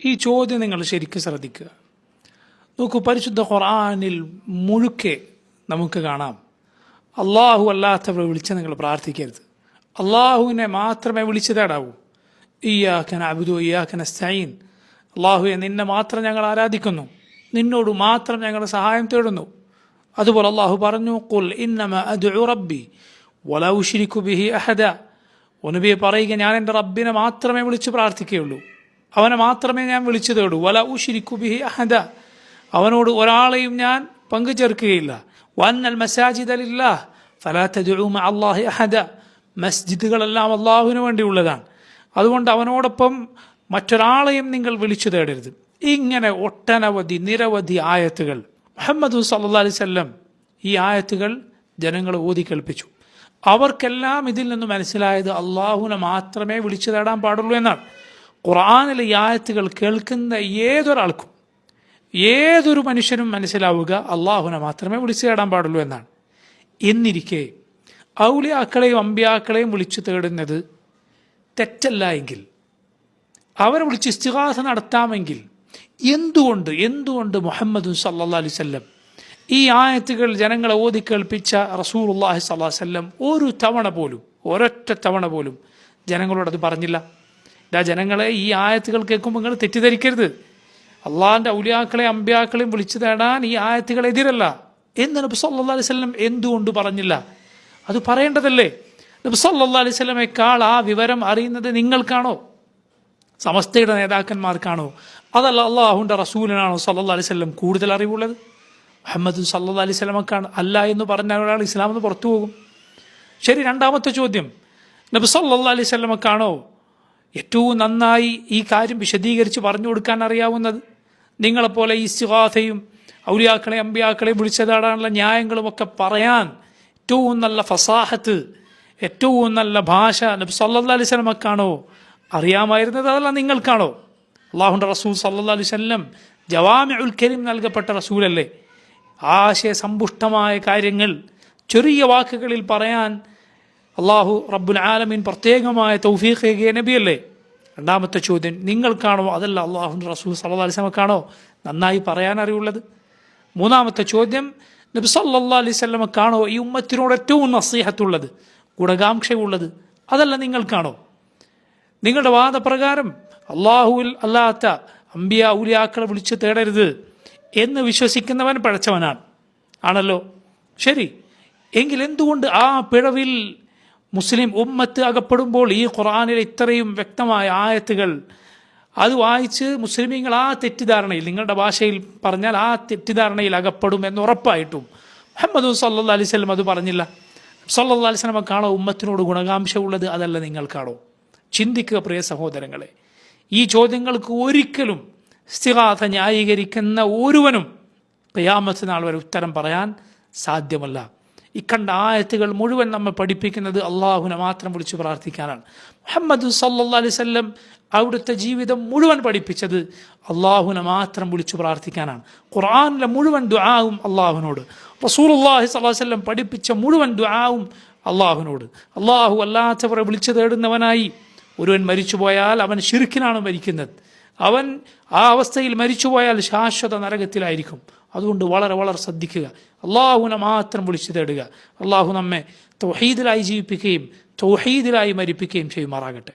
ഈ ചോദ്യം നിങ്ങൾ ശരിക്കും ശ്രദ്ധിക്കുക. നോക്കൂ, പരിശുദ്ധ ഖുർആനിൽ മുഴുക്കെ നമുക്ക് കാണാം, അള്ളാഹു അല്ലാത്തവരെ വിളിച്ച് നിങ്ങൾ പ്രാർത്ഥിക്കരുത്, അള്ളാഹുവിനെ മാത്രമേ വിളിച്ചു തേടാവൂ. ഇയ്യാക നഅ്ബുദു വഇയ്യാക നസ്തഈൻ, അള്ളാഹുവെ നിന്നെ മാത്രം ഞങ്ങൾ ആരാധിക്കുന്നു, നിന്നോട് മാത്രം ഞങ്ങൾ സഹായം തേടുന്നു. അതുപോലെ അള്ളാഹു പറഞ്ഞു, ഖുൽ ഇന്നമാ അദ്ഉ റബ്ബി വലാ ഉശ്രികു ബിഹി അഹദ, നബിയെ പറയുക, ഞാൻ എൻ്റെ റബ്ബിനെ മാത്രമേ വിളിച്ച് പ്രാർത്ഥിക്കുകയുള്ളൂ, അവനെ മാത്രമേ ഞാൻ വിളിച്ചു തേടൂ. വലാ ഉശ്രികു ബിഹി അഹദ, അവനോട് ഒരാളെയും ഞാൻ പങ്കു ചേർക്കുകയില്ല. വഅന്നൽ മസാജിദ ലില്ലാഹ് ഫലാ തദ്ഉ മഅ അല്ലാഹി അഹദ, മസ്ജിദുകളെല്ലാം അള്ളാഹുവിന് വേണ്ടിയുള്ളതാണ്, അതുകൊണ്ട് അവനോടൊപ്പം മറ്റൊരാളെയും നിങ്ങൾ വിളിച്ചു തേടരുത്. ഇങ്ങനെ ഒട്ടനവധി നിരവധി ആയത്തുകൾ മുഹമ്മദ് സല്ലല്ലാഹു അലൈഹി വസല്ലം ഈ ആയത്തുകൾ ജനങ്ങളെ ഓതി കേൾപ്പിച്ചു. അവർക്കെല്ലാം ഇതിൽ നിന്ന് മനസ്സിലായത് അള്ളാഹുവിനെ മാത്രമേ വിളിച്ചു തേടാൻ പാടുള്ളൂ എന്നാണ്. ഖുർആനിലെ ഈ ആയത്തുകൾ കേൾക്കുന്ന ഏതൊരാൾക്കും, ഏതൊരു മനുഷ്യനും മനസ്സിലാവുക അള്ളാഹുവിനെ മാത്രമേ വിളിച്ചു തേടാൻ പാടുള്ളൂ എന്നാണ്. എന്നിരിക്കെ ഔലിയാക്കളെയും അമ്പിയാക്കളെയും വിളിച്ചു തേടുന്നത് തെറ്റല്ല എങ്കിൽ, അവരെ വിളിച്ച് ഇസ്തിഗാസ നടത്താമെങ്കിൽ, എന്തുകൊണ്ട് മുഹമ്മദ് സല്ലല്ലാഹു അലൈഹി വസല്ലം ഈ ആയത്തുകൾ ജനങ്ങളെ ഓതി കേൾപ്പിച്ച റസൂലുള്ളാഹി സ്വല്ലല്ലാഹു അലൈഹി വസല്ലം ഒരൊറ്റ തവണ പോലും ജനങ്ങളോടത് പറഞ്ഞില്ല? ഇതാ ജനങ്ങളെ, ഈ ആയത്തുകൾ കേൾക്കുമ്പോൾ നിങ്ങൾ തെറ്റിദ്ധരിക്കരുത്, അള്ളാഹിൻ്റെ ഔലിയാക്കളെയും അമ്പിയാക്കളെയും വിളിച്ചു തേടാൻ ഈ ആയത്തുകൾ എതിരല്ല എന്ന് നബി സല്ലല്ലാഹു അലൈഹി വസല്ലം എന്തുകൊണ്ട് പറഞ്ഞില്ല? അത് പറയേണ്ടതല്ലേ? നബി സല്ലല്ലാഹു അലൈഹി വസല്ലമയെക്കാൾ ആ വിവരം അറിയുന്നത് നിങ്ങൾക്കാണോ, സമസ്തയുടെ നേതാക്കന്മാർക്കാണോ, അതല്ല അള്ളാഹുവിൻ്റെ റസൂലിനാണോ സല്ലല്ലാഹു അലൈഹി വസല്ലം കൂടുതൽ അറിവുള്ളത്? മുഹമ്മദ് സല്ലല്ലാഹു അലൈഹി വസല്ലമക്കാണ്. അല്ല എന്ന് പറഞ്ഞാൽ ഒരാൾ ഇസ്ലാമിൽ നിന്ന് പുറത്തു പോകും. ശരി, രണ്ടാമത്തെ ചോദ്യം, നബി സല്ലല്ലാഹു അലൈഹി വസല്ലമക്കാണോ ഏറ്റവും നന്നായി ഈ കാര്യം വിശദീകരിച്ച് പറഞ്ഞു കൊടുക്കാൻ അറിയാവുന്നത്? നിങ്ങളെപ്പോലെ ഈ ഇസ്തിഗാസയും ഔലിയാക്കളെ അമ്പിയാക്കളെ വിളിച്ചു തേടാനുള്ള ന്യായങ്ങളുമൊക്കെ പറയാൻ ഏറ്റവും നല്ല ഫസാഹത്ത്, ഏറ്റവും നല്ല ഭാഷ നബി സല്ലല്ലാഹു അലൈഹി വസല്ലമക്കാണോ അറിയാമായിരുന്നത്, അതല്ല നിങ്ങൾക്കാണോ? അള്ളാഹുവിൻ്റെ റസൂൽ സല്ലല്ലാഹു അലൈഹി വസല്ലം ജവാമിഉൽ കരീം നൽകപ്പെട്ട റസൂലല്ലേ? ആശയസമ്പുഷ്ടമായ കാര്യങ്ങൾ ചെറിയ വാക്കുകളിൽ പറയാൻ അള്ളാഹു റബ്ബുൽ ആലമീൻ പ്രത്യേകമായ തൗഫീഖ് നൽകിയ നബിയല്ലേ? രണ്ടാമത്തെ ചോദ്യം, നിങ്ങൾക്കാണോ അതല്ല അള്ളാഹുവിൻ്റെ റസൂൽ സല്ലല്ലാഹു അലൈഹി വസല്ലമക്കാണോ നന്നായി പറയാൻ അറിയുള്ളത്? മൂന്നാമത്തെ ചോദ്യം, നബി സല്ലല്ലാഹു അലൈഹി വസല്ലമക്കാണോ ഈ ഉമ്മത്തിനോട് ഏറ്റവും നസീഹത്തുള്ളത്, ഗുണകാംക്ഷയുള്ളത്, അതല്ല നിങ്ങൾക്കാണോ? നിങ്ങളുടെ വാദപ്രകാരം അള്ളാഹുവിൽ അല്ലാത്ത അമ്പിയ ഔലിയാക്കളെ വിളിച്ച് തേടരുത് എന്ന് വിശ്വസിക്കുന്നവൻ പഴച്ചവനാണ്, ആണല്ലോ? ശരി, എങ്കിൽ എന്തുകൊണ്ട് ആ പിഴവിൽ മുസ്ലിം ഉമ്മത്ത് അകപ്പെടുമ്പോൾ ഈ ഖുർആനിലെ ഇത്രയും വ്യക്തമായ ആയത്തുകൾ അത് വായിച്ച് മുസ്ലിമീങ്ങൾ ആ തെറ്റിദ്ധാരണയിൽ, നിങ്ങളുടെ ഭാഷയിൽ പറഞ്ഞാൽ ആ തെറ്റിദ്ധാരണയിൽ അകപ്പെടും എന്ന് ഉറപ്പായിട്ടും മുഹമ്മദ് സല്ലല്ലാഹു അലൈഹി വസല്ലം അത് പറഞ്ഞില്ല? സല്ലല്ലാഹു അലൈഹി വസല്ലമക്കാണോ ഉമ്മത്തിനോട് ഗുണകാംക്ഷ ഉള്ളത്, അതല്ല നിങ്ങൾക്കാണോ? ചിന്തിക്കുക പ്രിയ സഹോദരങ്ങളെ, ഈ ചോദ്യങ്ങൾക്ക് ഒരിക്കലും ഇസ്തിഗാസ ന്യായീകരിക്കുന്ന ഒരുവനും ഖിയാമത്ത് നാൾ വരെ ഉത്തരം പറയാൻ സാധ്യമല്ല. ഇക്കണ്ട ആയത്തുകൾ മുഴുവൻ നമ്മെ പഠിപ്പിക്കുന്നത് അള്ളാഹുവിനെ മാത്രം വിളിച്ചു പ്രാർത്ഥിക്കാനാണ്. മുഹമ്മദ് സല്ലല്ലാഹു അലൈഹി വസല്ലം അവിടുത്തെ ജീവിതം മുഴുവൻ പഠിപ്പിച്ചത് അള്ളാഹുവിനെ മാത്രം വിളിച്ചു പ്രാർത്ഥിക്കാനാണ്. ഖുർആനിലെ മുഴുവൻ ദുആവും അള്ളാഹുവിനോട്, റസൂലുള്ളാഹി സ്വല്ലല്ലാഹു അലൈഹി വസല്ലം പഠിപ്പിച്ച മുഴുവൻ ദുആവും അള്ളാഹുവിനോട്. അള്ളാഹു അല്ലാത്തവരെ വിളിച്ചു തേടുന്നവനായി ഒരുവൻ മരിച്ചുപോയാൽ അവൻ ശിർക്കിനാണ് മരിക്കുന്നത്. അവൻ ആ അവസ്ഥയിൽ മരിച്ചുപോയാൽ ശാശ്വത നരകത്തിലായിരിക്കും. അതുകൊണ്ട് വളരെ വളരെ ശ്രദ്ധിക്കുക, അള്ളാഹുവിനെ മാത്രം വിളിച്ചു തേടുക. അള്ളാഹു നമ്മെ തൗഹീദിലായി ജീവിപ്പിക്കുകയും തൗഹീദിലായി മരിപ്പിക്കുകയും ചെയ്യുമാറാകട്ടെ.